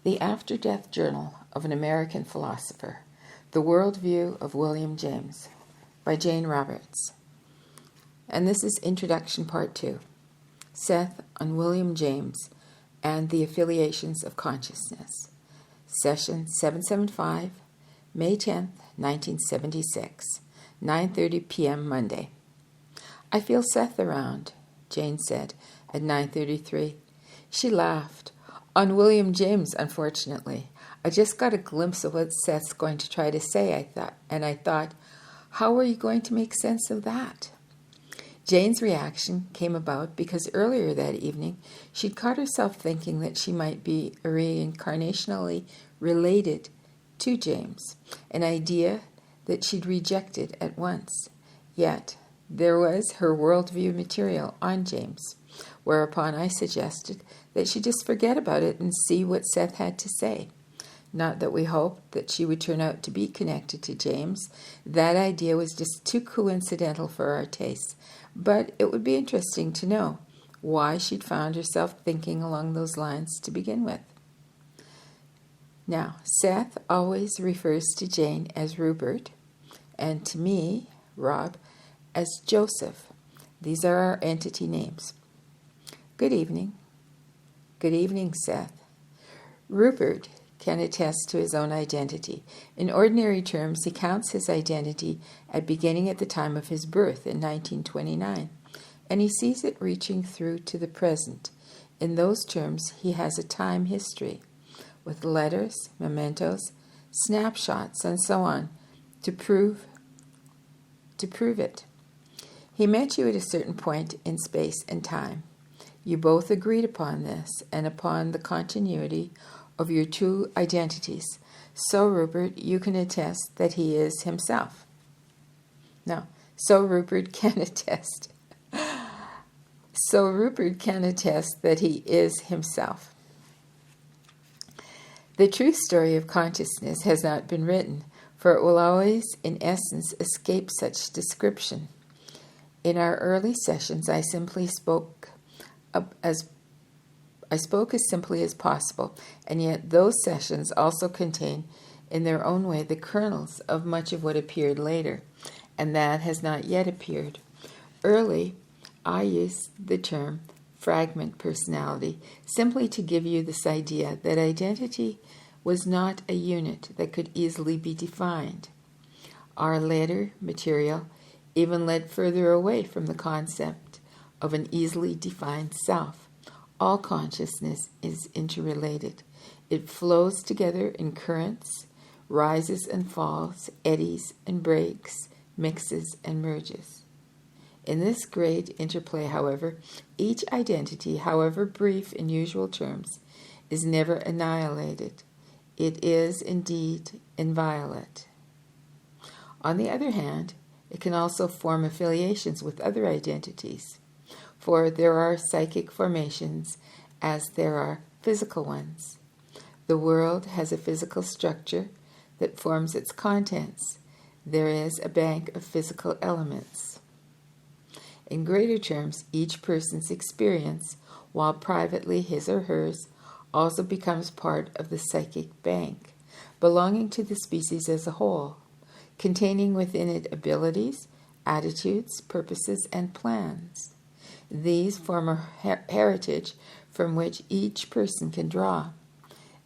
The Afterdeath Journal of an American Philosopher, The Worldview of William James, by Jane Roberts. And this is Introduction Part 2, Seth on William James and the Affiliations of Consciousness, Session 775, May 10th, 1976, 9:30 p.m. Monday. "I feel Seth around," Jane said at 9:33. She laughed. "On William James, unfortunately. I just got a glimpse of what Seth's going to try to say, I thought, how are you going to make sense of that?" Jane's reaction came about because earlier that evening she'd caught herself thinking that she might be reincarnationally related to James, an idea that she'd rejected at once. Yet there was her worldview material on James, whereupon I suggested that she just forget about it and see what Seth had to say. Not that we hoped that she would turn out to be connected to James. That idea was just too coincidental for our tastes, but it would be interesting to know why she'd found herself thinking along those lines to begin with. Now, Seth always refers to Jane as Rupert, and to me, Rob, as Joseph. These are our entity names. Good evening. Good evening, Seth. Rupert can attest to his own identity. In ordinary terms, he counts his identity beginning at the time of his birth in 1929, and he sees it reaching through to the present. In those terms, he has a time history, with letters, mementos, snapshots, and so on, to prove it. He met you at a certain point in space and time. You both agreed upon this and upon the continuity of your two identities. So, Rupert, you can attest that he is himself. No, so Rupert can attest. So Rupert can attest that he is himself. The true story of consciousness has not been written, for it will always, in essence, escape such description. In our early sessions, I spoke as simply as possible, and yet those sessions also contain, in their own way, the kernels of much of what appeared later, and that has not yet appeared. Early, I used the term fragment personality simply to give you this idea that identity was not a unit that could easily be defined. Our later material even led further away from the concept of an easily defined self. All consciousness is interrelated. It flows together in currents, rises and falls, eddies and breaks, mixes and merges. In this great interplay, however, each identity, however brief in usual terms, is never annihilated. It is indeed inviolate. On the other hand, it can also form affiliations with other identities, for there are psychic formations as there are physical ones. The world has a physical structure that forms its contents. There is a bank of physical elements. In greater terms, each person's experience, while privately his or hers, also becomes part of the psychic bank, belonging to the species as a whole, containing within it abilities, attitudes, purposes, and plans. These form a heritage from which each person can draw.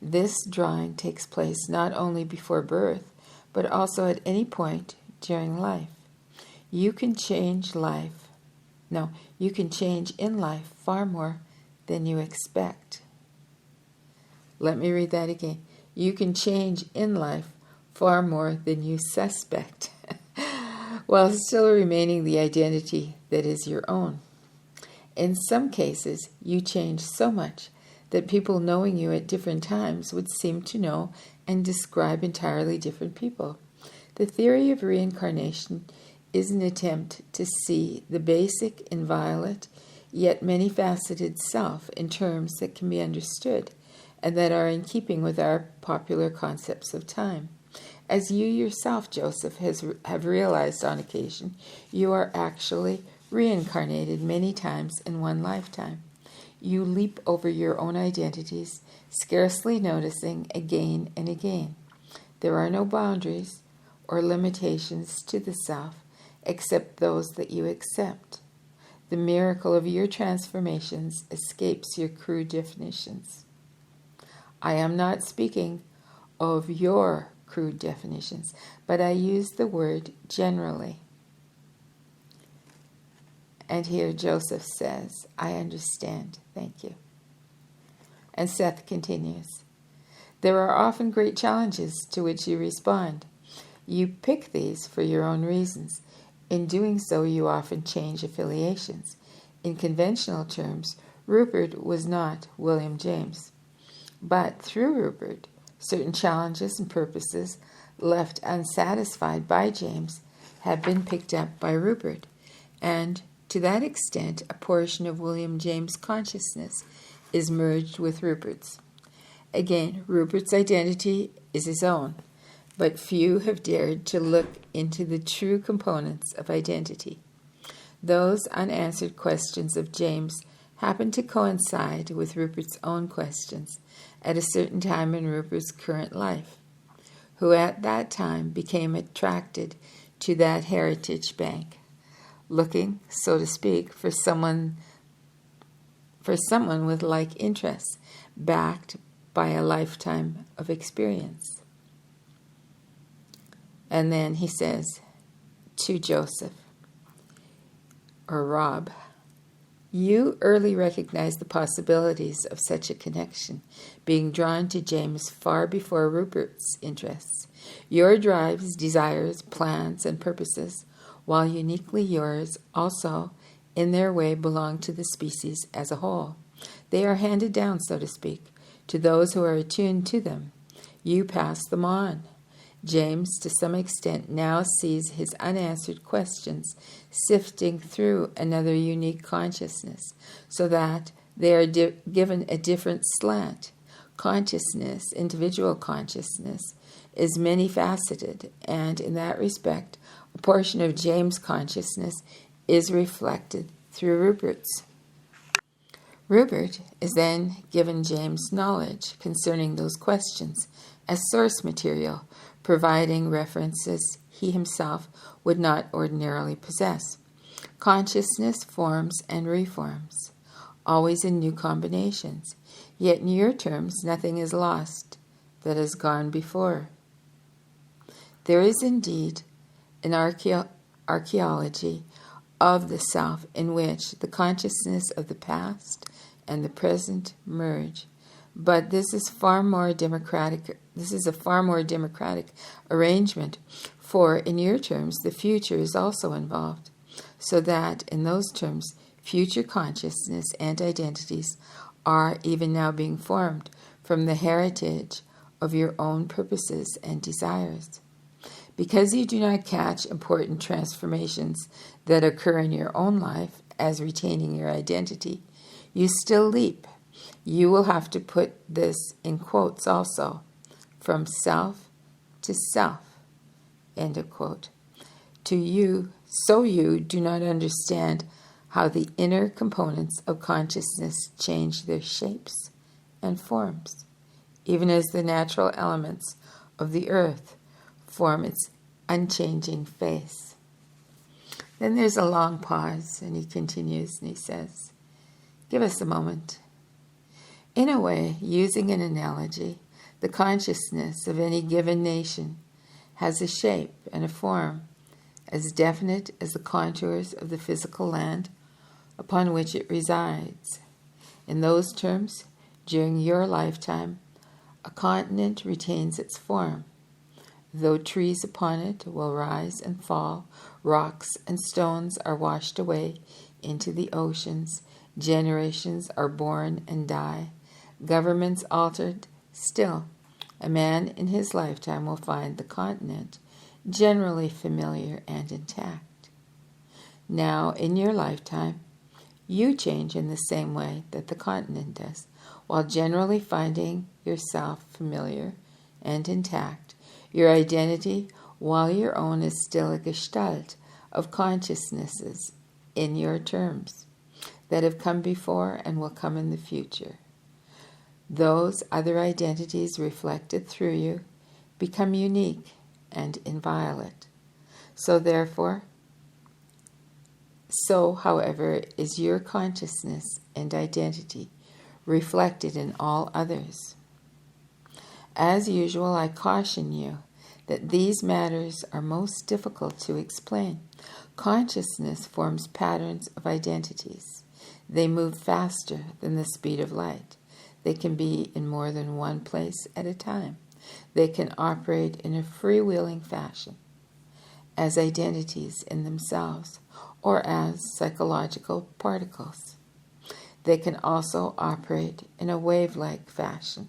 This drawing takes place not only before birth, but also at any point during life. You can change in life far more than you expect. Let me read that again. You can change in life far more than you suspect, while still remaining the identity that is your own. In some cases, you change so much that people knowing you at different times would seem to know and describe entirely different people. The theory of reincarnation is an attempt to see the basic, inviolate, yet many-faceted self in terms that can be understood and that are in keeping with our popular concepts of time. As you yourself, Joseph, have realized on occasion, you are actually reincarnated many times in one lifetime. you leap over your own identities, scarcely noticing again and again. There are no boundaries or limitations to the self except those that you accept. The miracle of your transformations escapes your crude definitions. I am not speaking of your crude definitions, but I use the word generally. And here Joseph says, I understand, thank you. And Seth continues, there are often great challenges to which you respond. You pick these for your own reasons. In doing so, you often change affiliations. In conventional terms, Rupert was not William James. But through Rupert, certain challenges and purposes left unsatisfied by James have been picked up by Rupert, and to that extent, a portion of William James' consciousness is merged with Rupert's. Again, Rupert's identity is his own, but few have dared to look into the true components of identity. Those unanswered questions of James happen to coincide with Rupert's own questions at a certain time in Rupert's current life, who at that time became attracted to that heritage bank, looking, so to speak, for someone with like interests, backed by a lifetime of experience. And then he says to Joseph, or Rob, you early recognized the possibilities of such a connection, being drawn to James far before Rupert's interests. Your drives, desires, plans, and purposes, while uniquely yours, also in their way belong to the species as a whole. They are handed down, so to speak, to those who are attuned to them. You pass them on. James, to some extent, now sees his unanswered questions sifting through another unique consciousness, so that they are given a different slant. Consciousness, individual consciousness, is many-faceted, and in that respect, a portion of James' consciousness is reflected through Rupert's. Rupert is then given James' knowledge concerning those questions as source material, providing references he himself would not ordinarily possess. Consciousness forms and reforms, always in new combinations. Yet in your terms, nothing is lost that has gone before. There is indeed an archaeology of the self in which the consciousness of the past and the present merge. But this is a far more democratic arrangement, for in your terms the future is also involved, so that in those terms future consciousness and identities are even now being formed from the heritage of your own purposes and desires. Because you do not catch important transformations that occur in your own life as retaining your identity, you still leap. You will have to put this in quotes also, from self to self, end of quote. To you, so you do not understand how the inner components of consciousness change their shapes and forms, even as the natural elements of the earth form its unchanging face. Then there's a long pause, and he continues, and he says, give us a moment. In a way, using an analogy, the consciousness of any given nation has a shape and a form as definite as the contours of the physical land upon which it resides. In those terms, during your lifetime, a continent retains its form. Though trees upon it will rise and fall, rocks and stones are washed away into the oceans, generations are born and die, governments altered, still, a man in his lifetime will find the continent generally familiar and intact. Now, in your lifetime, you change in the same way that the continent does, while generally finding yourself familiar and intact. Your identity, while your own, is still a gestalt of consciousnesses in your terms. that have come before and will come in the future. Those other identities reflected through you become unique and inviolate. However, is your consciousness and identity reflected in all others. As usual, I caution you that these matters are most difficult to explain. Consciousness forms patterns of identities. They move faster than the speed of light. They can be in more than one place at a time. They can operate in a freewheeling fashion, as identities in themselves, or as psychological particles. They can also operate in a wave-like fashion,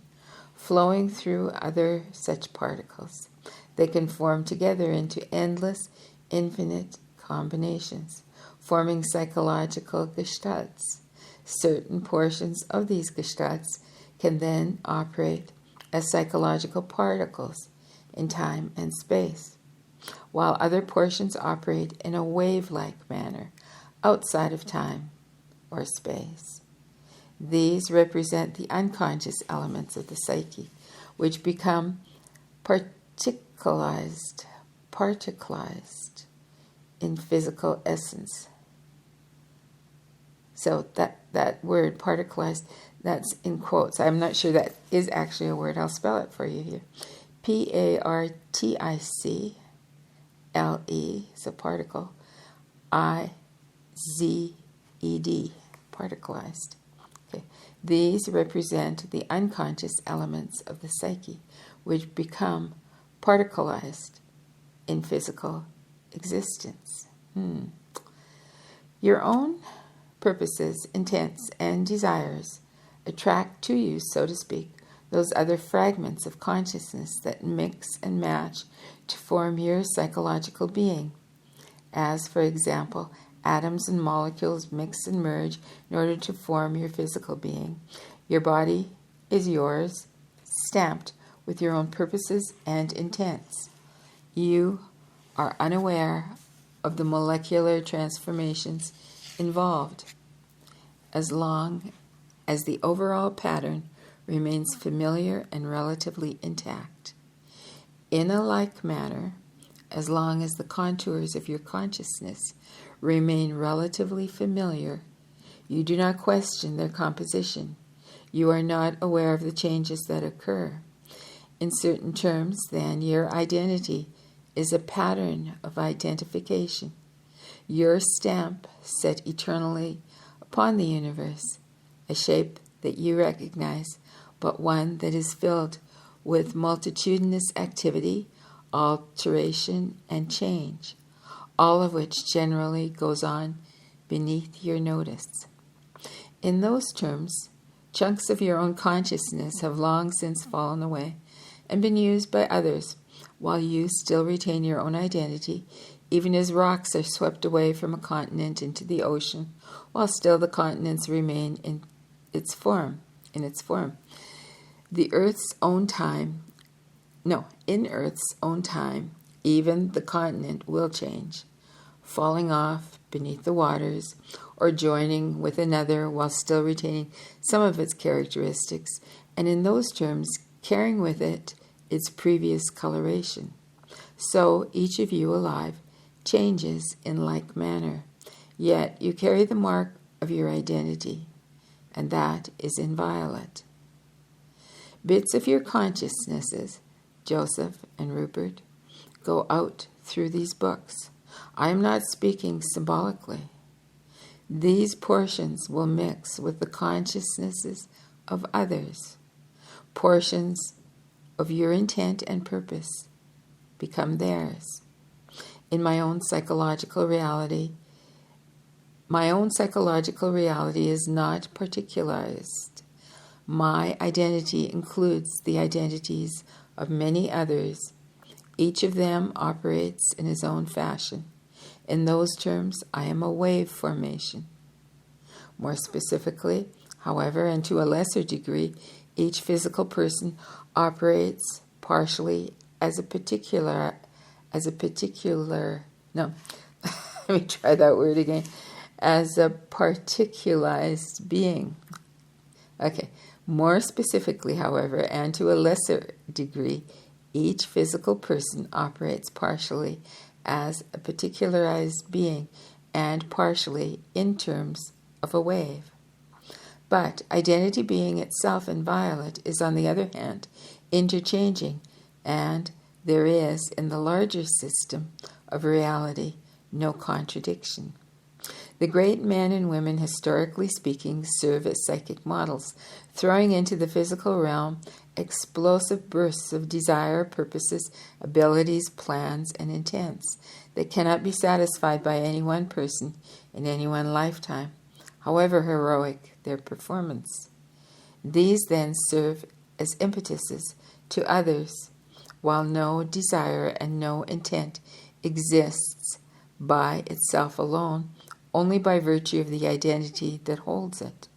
flowing through other such particles. They can form together into endless, infinite combinations, forming psychological gestalts. Certain portions of these gestalts can then operate as psychological particles in time and space, while other portions operate in a wave-like manner outside of time or space. These represent the unconscious elements of the psyche, which become particularized in physical essence. So that word, particularized, that's in quotes. I'm not sure that is actually a word. I'll spell it for you here. Particle, so particle, I-Z-E-D, particularized. Okay. These represent the unconscious elements of the psyche, which become particularized in physical existence. Your own purposes, intents, and desires attract to you, so to speak, those other fragments of consciousness that mix and match to form your psychological being. As, for example, atoms and molecules mix and merge in order to form your physical being. Your body is yours, stamped with your own purposes and intents. You are unaware of the molecular transformations involved, as long as the overall pattern remains familiar and relatively intact. In a like manner, as long as the contours of your consciousness remain relatively familiar, you do not question their composition. You are not aware of the changes that occur. In certain terms, then, your identity is a pattern of identification, your stamp set eternally upon the universe, a shape that you recognize, but one that is filled with multitudinous activity, alteration, and change, all of which generally goes on beneath your notice. In those terms, chunks of your own consciousness have long since fallen away and been used by others, while you still retain your own identity, even as rocks are swept away from a continent into the ocean, while still the continents remain in its form. In Earth's own time, even the continent will change, falling off beneath the waters, or joining with another while still retaining some of its characteristics, and in those terms carrying with it its previous coloration. So each of you alive changes in like manner, yet you carry the mark of your identity, and that is inviolate. Bits of your consciousnesses, Joseph and Rupert, go out through these books. I am not speaking symbolically. These portions will mix with the consciousnesses of others. Portions of your intent and purpose become theirs. In my own psychological reality is not particularized. My identity includes the identities of many others. Each of them operates in his own fashion. In those terms, I am a wave formation. More specifically, however, and to a lesser degree, each physical person operates partially as a particular, let me try that word again, as a particularized being. Okay, more specifically, however, and to a lesser degree, each physical person operates partially as a particularized being and partially in terms of a wave. But identity being itself inviolate is, on the other hand, interchanging, and there is, in the larger system of reality, no contradiction. The great men and women, historically speaking, serve as psychic models, throwing into the physical realm explosive bursts of desire, purposes, abilities, plans, and intents that cannot be satisfied by any one person in any one lifetime, however heroic their performance. These then serve as impetuses to others, while no desire and no intent exists by itself alone, only by virtue of the identity that holds it.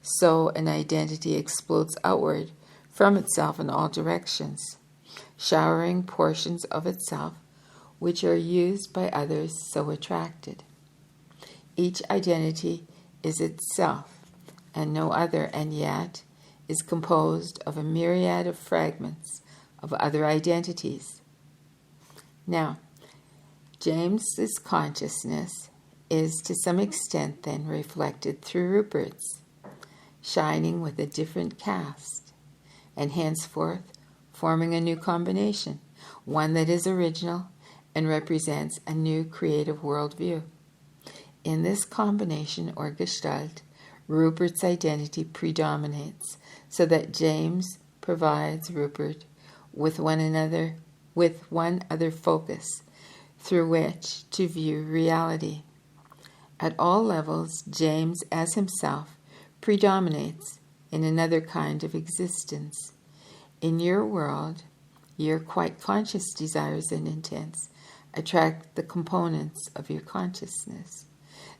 So an identity explodes outward from itself in all directions, showering portions of itself which are used by others so attracted. Each identity is itself and no other, and yet is composed of a myriad of fragments of other identities. Now, James's consciousness is to some extent then reflected through Rupert's, shining with a different cast, and henceforth forming a new combination, one that is original and represents a new creative worldview. In this combination or gestalt, Rupert's identity predominates, so that James provides Rupert with one other focus through which to view reality. At all levels, James as himself predominates in another kind of existence. In your world, your quite conscious desires and intents attract the components of your consciousness.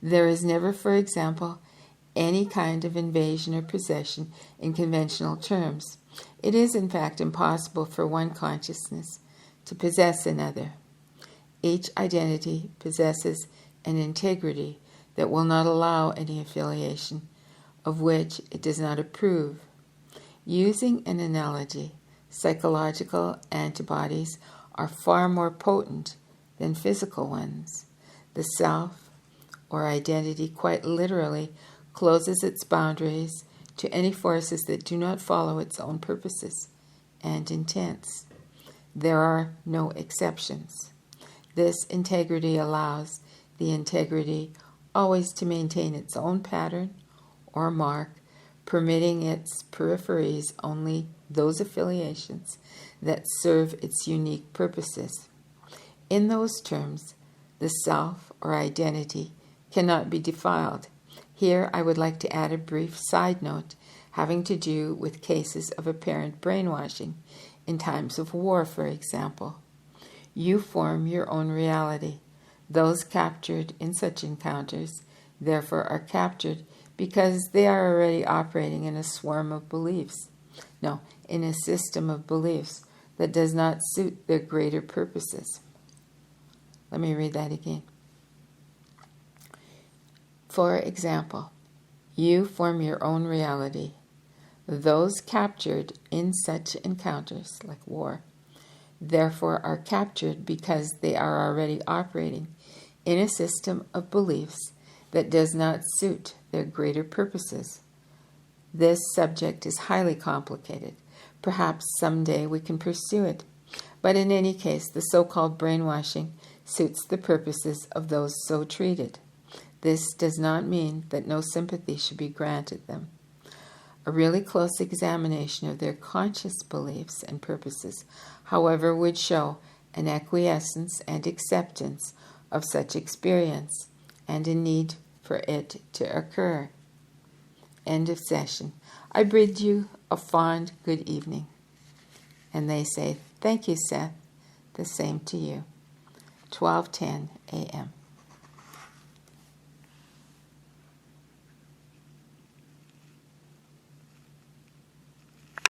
There is never, for example, any kind of invasion or possession in conventional terms. It is, in fact, impossible for one consciousness to possess another. Each identity possesses an integrity that will not allow any affiliation of which it does not approve. Using an analogy, psychological antibodies are far more potent than physical ones. The self, or identity, quite literally closes its boundaries to any forces that do not follow its own purposes and intents. There are no exceptions. This integrity allows the integrity always to maintain its own pattern or mark, permitting its peripheries only those affiliations that serve its unique purposes. In those terms, the self or identity cannot be defiled. Here I would like to add a brief side note having to do with cases of apparent brainwashing in times of war, for example. You form your own reality. Those captured in such encounters, therefore, are captured because they are already operating in a swarm of beliefs. No, in a system of beliefs that does not suit their greater purposes. Let me read that again. For example, you form your own reality. Those captured in such encounters, like war, therefore are captured because they are already operating in a system of beliefs that does not suit their greater purposes. This subject is highly complicated. Perhaps someday we can pursue it. But in any case, the so-called brainwashing suits the purposes of those so treated. This does not mean that no sympathy should be granted them. A really close examination of their conscious beliefs and purposes, however, would show an acquiescence and acceptance of such experience and a need for it to occur. End of session. I bid you a fond good evening. And they say, thank you, Seth. The same to you. 12:10 a.m.